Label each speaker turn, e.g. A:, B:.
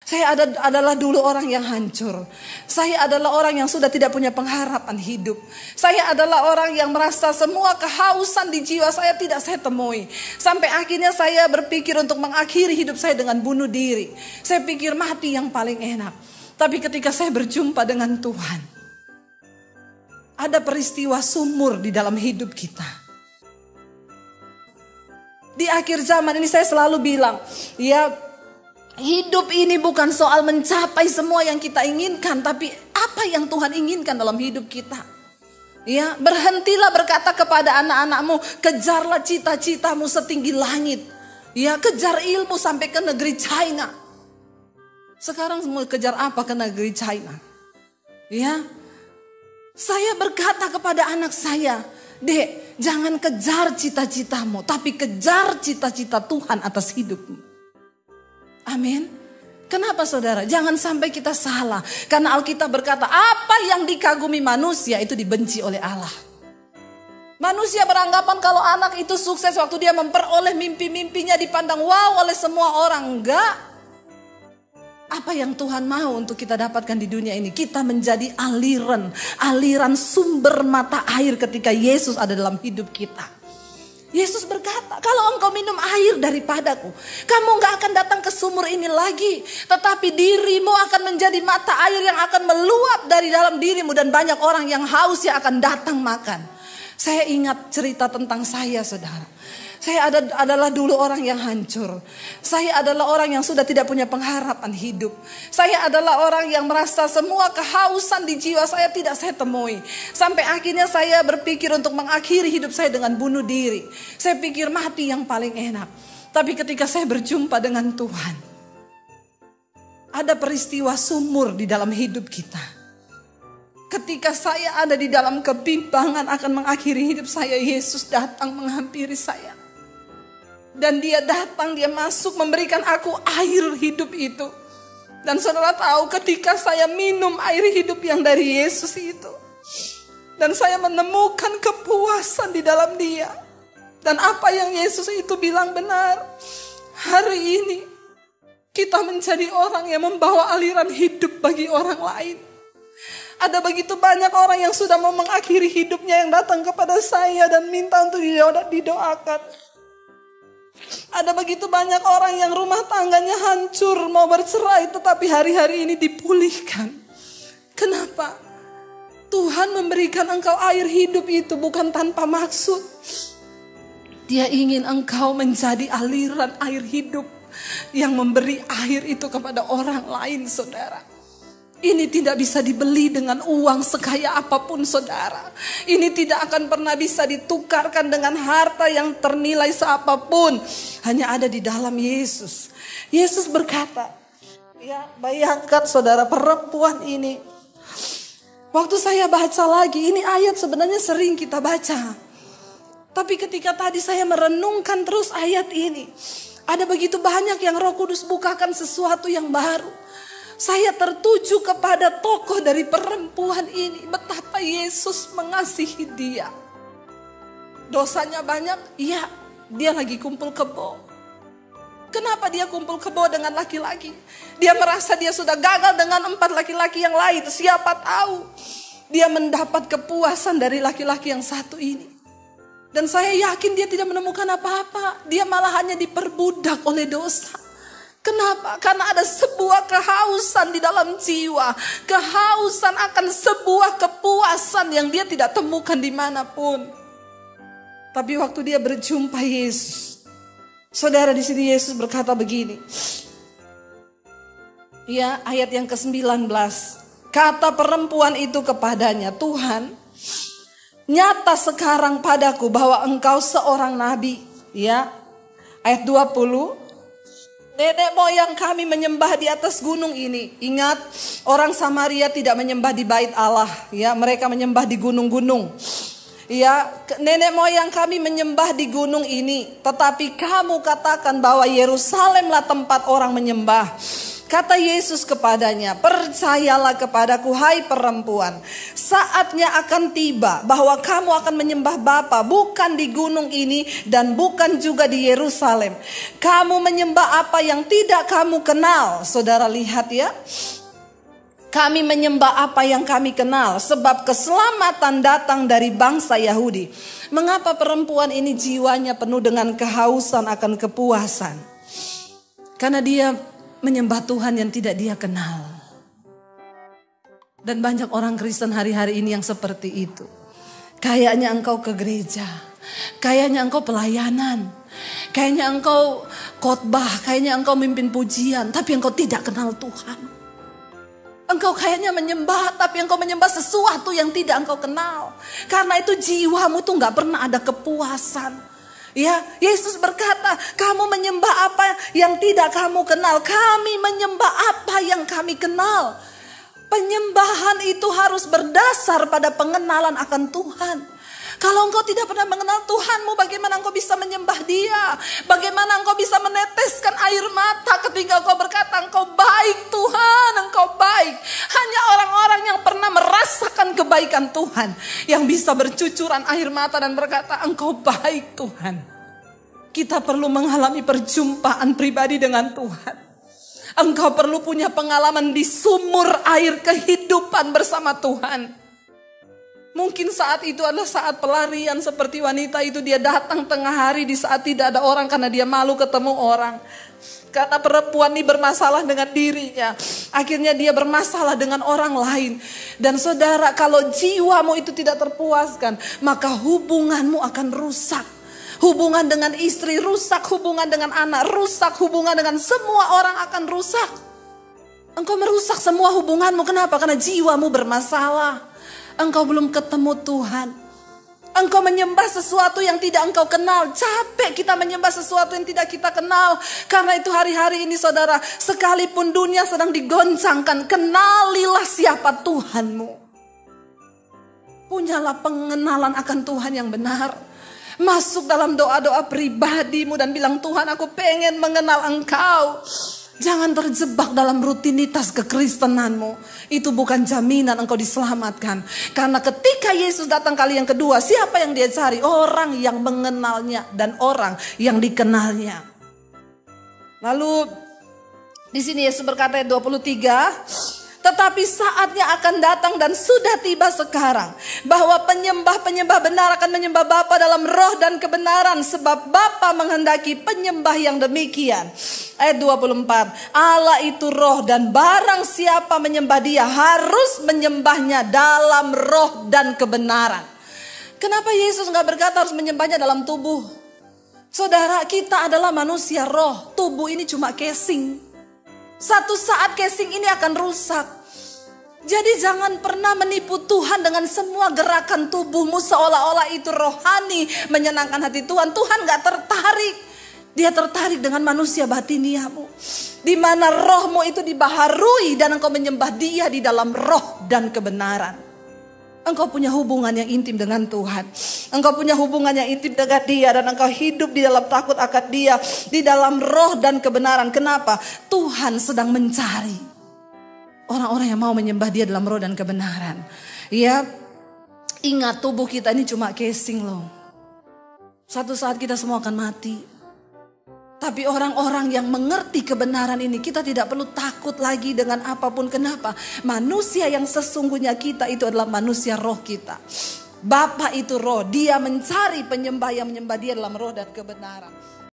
A: Saya adalah dulu orang yang hancur. Saya adalah orang yang sudah tidak punya pengharapan hidup. Saya adalah orang yang merasa semua kehausan di jiwa saya tidak saya temui. Sampai akhirnya saya berpikir untuk mengakhiri hidup saya dengan bunuh diri. Saya pikir mati yang paling enak. Tapi ketika saya berjumpa dengan Tuhan, ada peristiwa sumur di dalam hidup kita. Di akhir zaman ini saya selalu bilang, ya, hidup ini bukan soal mencapai semua yang kita inginkan, tapi apa yang Tuhan inginkan dalam hidup kita. Ya, berhentilah berkata kepada anak-anakmu, kejarlah cita-citamu setinggi langit. Ya, kejar ilmu sampai ke negeri China. Sekarang mau kejar apa ke negeri China? Ya, saya berkata kepada anak saya, Dek, jangan kejar cita-citamu, tapi kejar cita-cita Tuhan atas hidupmu. Amin. Kenapa saudara? Jangan sampai kita salah. Karena Alkitab berkata, apa yang dikagumi manusia itu dibenci oleh Allah. Manusia beranggapan kalau anak itu sukses waktu dia memperoleh mimpi-mimpinya dipandang wow oleh semua orang. Enggak. Apa yang Tuhan mau untuk kita dapatkan di dunia ini? Kita menjadi aliran sumber mata air ketika Yesus ada dalam hidup kita. Yesus berkata, kalau engkau minum air daripadaku, kamu gak akan datang ke sumur ini lagi. Tetapi dirimu akan menjadi mata air yang akan meluap dari dalam dirimu. Dan banyak orang yang haus yang akan datang makan. Saya ingat cerita tentang saya, saudara. Saya adalah dulu orang yang hancur. Saya adalah orang yang sudah tidak punya pengharapan hidup. Saya adalah orang yang merasa semua kehausan di jiwa saya tidak saya temui. Sampai akhirnya saya berpikir untuk mengakhiri hidup saya dengan bunuh diri. Saya pikir mati yang paling enak. Tapi ketika saya berjumpa dengan Tuhan, ada peristiwa sumur di dalam hidup kita. Ketika saya ada di dalam kebimbangan akan mengakhiri hidup saya, Yesus datang menghampiri saya. Dan dia datang, dia masuk memberikan aku air hidup itu. Dan saudara tahu ketika saya minum air hidup yang dari Yesus itu. Dan saya menemukan kepuasan di dalam dia. Dan apa yang Yesus itu bilang benar. Hari ini kita menjadi orang yang membawa aliran hidup bagi orang lain. Ada begitu banyak orang yang sudah mau mengakhiri hidupnya yang datang kepada saya dan minta untuk didoakan. Ada begitu banyak orang yang rumah tangganya hancur, mau bercerai, tetapi hari-hari ini dipulihkan. Kenapa? Tuhan memberikan engkau air hidup itu bukan tanpa maksud. Dia ingin engkau menjadi aliran air hidup yang memberi air itu kepada orang lain, saudara. Ini tidak bisa dibeli dengan uang sekaya apapun, saudara. Ini tidak akan pernah bisa ditukarkan dengan harta yang ternilai seapapun. Hanya ada di dalam Yesus. Yesus berkata, ya, bayangkan saudara, perempuan ini. Waktu saya baca lagi, ini ayat sebenarnya sering kita baca. Tapi ketika tadi saya merenungkan terus ayat ini, ada begitu banyak yang Roh Kudus bukakan sesuatu yang baru. Saya tertuju kepada tokoh dari perempuan ini. Betapa Yesus mengasihi dia. Dosanya banyak? Iya, dia lagi kumpul kebo. Kenapa dia kumpul kebo dengan laki-laki? Dia merasa dia sudah gagal dengan 4 laki-laki yang lain. Siapa tahu dia mendapat kepuasan dari laki-laki yang satu ini. Dan saya yakin dia tidak menemukan apa-apa. Dia malah hanya diperbudak oleh dosa. Kenapa? Karena ada sebuah kehausan di dalam jiwa. Kehausan akan sebuah kepuasan yang dia tidak temukan dimanapun. Tapi waktu dia berjumpa Yesus, saudara, di sini Yesus berkata begini. Ya, ayat yang ke-19. Kata perempuan itu kepadanya, Tuhan, nyata sekarang padaku bahwa engkau seorang nabi. Ya, ayat 20. Nenek moyang kami menyembah di atas gunung ini. Ingat, orang Samaria tidak menyembah di bait Allah. Ya, mereka menyembah di gunung-gunung. Ya, nenek moyang kami menyembah di gunung ini. Tetapi kamu katakan bahwa Yerusalemlah tempat orang menyembah. Kata Yesus kepadanya, percayalah kepadaku hai perempuan, saatnya akan tiba bahwa kamu akan menyembah Bapa bukan di gunung ini dan bukan juga di Yerusalem. Kamu menyembah apa yang tidak kamu kenal. Saudara lihat ya. Kami menyembah apa yang kami kenal, sebab keselamatan datang dari bangsa Yahudi. Mengapa perempuan ini jiwanya penuh dengan kehausan akan kepuasan? Karena dia menyembah Tuhan yang tidak dia kenal. Dan banyak orang Kristen hari-hari ini yang seperti itu. Kayaknya engkau ke gereja, kayaknya engkau pelayanan, kayaknya engkau khotbah, kayaknya engkau mimpin pujian, tapi engkau tidak kenal Tuhan. Engkau kayaknya menyembah, tapi engkau menyembah sesuatu yang tidak engkau kenal. Karena itu jiwamu tuh gak pernah ada kepuasan. Ya, Yesus berkata, kamu menyembah apa yang tidak kamu kenal. Kami menyembah apa yang kami kenal. Penyembahan itu harus berdasar pada pengenalan akan Tuhan. Kalau engkau tidak pernah mengenal Tuhanmu, bagaimana engkau bisa menyembah Dia? Bagaimana engkau bisa meneteskan air mata ketika engkau berkata, engkau baik Tuhan, engkau baik. Hanya orang-orang yang pernah merasakan kebaikan Tuhan yang bisa bercucuran air mata dan berkata, engkau baik Tuhan. Kita perlu mengalami perjumpaan pribadi dengan Tuhan. Engkau perlu punya pengalaman di sumur air kehidupan bersama Tuhan. Mungkin saat itu adalah saat pelarian seperti wanita itu. Dia datang tengah hari di saat tidak ada orang karena dia malu ketemu orang. Karena perempuan ini bermasalah dengan dirinya. Akhirnya dia bermasalah dengan orang lain. Dan saudara, kalau jiwamu itu tidak terpuaskan, maka hubunganmu akan rusak. Hubungan dengan istri rusak, hubungan dengan anak rusak, hubungan dengan semua orang akan rusak. Engkau merusak semua hubunganmu. Kenapa? Karena jiwamu bermasalah. Engkau belum ketemu Tuhan. Engkau menyembah sesuatu yang tidak engkau kenal. Capek kita menyembah sesuatu yang tidak kita kenal. Karena itu hari-hari ini saudara, sekalipun dunia sedang digoncangkan, kenalilah siapa Tuhanmu. Punyalah pengenalan akan Tuhan yang benar. Masuk dalam doa-doa pribadimu dan bilang, Tuhan, aku pengen mengenal Engkau. Jangan terjebak dalam rutinitas kekristenanmu. Itu bukan jaminan engkau diselamatkan. Karena ketika Yesus datang kali yang kedua, siapa yang dia cari? Orang yang mengenalnya dan orang yang dikenalnya. Lalu di sini Yesus berkata ayat 23, tetapi saatnya akan datang dan sudah tiba sekarang, bahwa penyembah-penyembah benar akan menyembah Bapa dalam roh dan kebenaran, sebab Bapa menghendaki penyembah yang demikian. Ayat 24, Allah itu roh dan barang siapa menyembah Dia harus menyembahnya dalam roh dan kebenaran. Kenapa Yesus gak berkata harus menyembahnya dalam tubuh? Saudara, kita adalah manusia roh, tubuh ini cuma casing. Satu saat casing ini akan rusak. Jadi jangan pernah menipu Tuhan dengan semua gerakan tubuhmu seolah-olah itu rohani, menyenangkan hati Tuhan. Tuhan gak tertarik. Dia tertarik dengan manusia batiniamu. Di mana rohmu itu dibaharui dan engkau menyembah Dia di dalam roh dan kebenaran. Engkau punya hubungan yang intim dengan Tuhan. Engkau punya hubungan yang intim dengan Dia. Dan engkau hidup di dalam takut akan Dia. Di dalam roh dan kebenaran. Kenapa? Tuhan sedang mencari orang-orang yang mau menyembah Dia dalam roh dan kebenaran. Ya, ingat tubuh kita ini cuma casing loh. Satu saat kita semua akan mati. Tapi orang-orang yang mengerti kebenaran ini, kita tidak perlu takut lagi dengan apapun. Kenapa? Manusia yang sesungguhnya kita itu adalah manusia roh kita. Bapa itu roh, Dia mencari penyembah yang menyembah Dia dalam roh dan kebenaran.